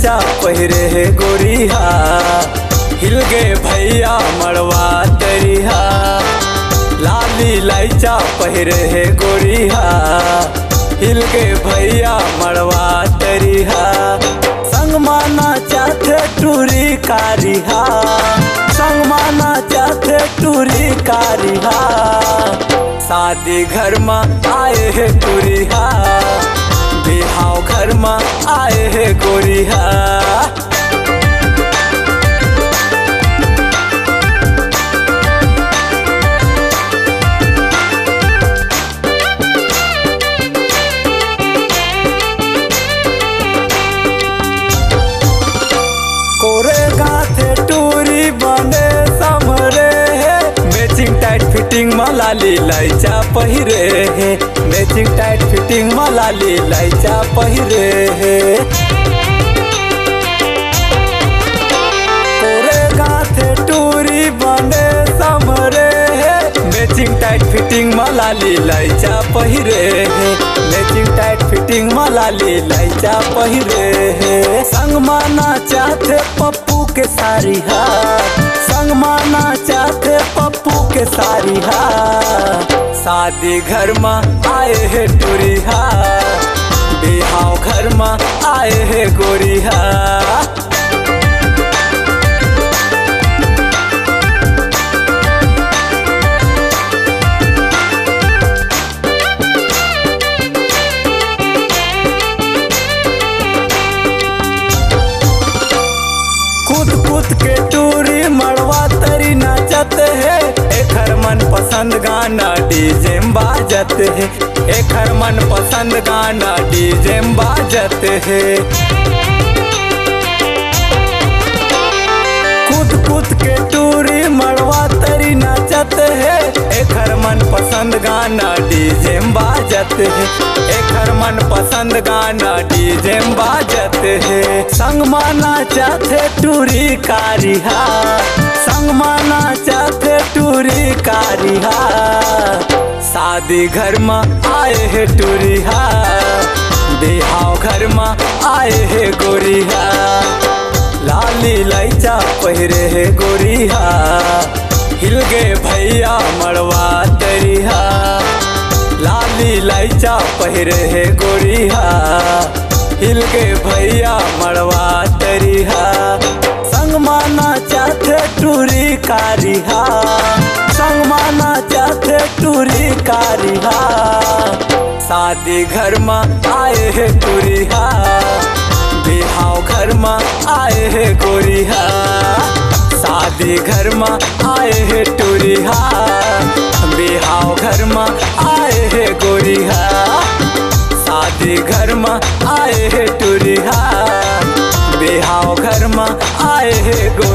लैचा पहिरे है गोरिहा, हिल गए भैया मड़वा तरिहा। लाली लैचा पहिरे है गोरिहा, हिल गए भैया मड़वा तरिहा। संग माना चाहते टूरी कारिहा, संग माना चाहते टूरी कारिहा। शादी घर में आए है टूरिहा, बिहाव घर में आए है गोरिहा। कोरे गाथे टूरी बने समरे है, मैचिंग टाइट फिटिंग में लाली लैचा पहिरे है, मैचिंग टाइट फिटिंग में लाली लैचा पहिरे है। कोरे गाथे टूरी बने समरे है, मैचिंग टाइट फिटिंग में लाली लैचा पहिरे है, मैचिंग टाइट फिटिंग में लाली लैचा पहिरे है। संग माना चाहते पप्पू के सारिहा, संग माना चाहते पप्पू के सारिहा। शादी घर में आए है टूरिहा, बिहाव घर में आए है गोरिहा। कूद कूद के टूरी मड़वा तरी नाचत है, एक हर मन पसंद गाना डीजे में बाजत है, एक हर मन पसंद गाना डीजे में बाजत है। कूद कूद के टूरी मड़वा तरी नाचत है, एक हर मन पसंद गाना डीजे में बाजत है, एक हर मन पसंद गाना डीजे में बाजत है। संग माना चाहते टूरी कारिहा, संग माना चाहते टूरी कारिहा। शादी घर में आए है टूरिहा, बिहाव घर में आए है गोरिहा। लाली लैचा पहिरे है गोरिहा, हिल गए भैया मड़वा तरिहा। लाली लैचा पहिरे है गोरिहा, हिल गए भैया मड़वा तरिहा। संग माना चाहते टूरी कारिहा, संग माना चाहते टूरी कारिहा। शादी घर में आए है टूरिहा, बिहाव घर में आए है गोरिहा। शादी घर में आए है टूरिहा, बिहाव घर में आए है गोरिहा। शादी घर में आए है टूरिहा, बिहाव घर में आए है गोरिहा।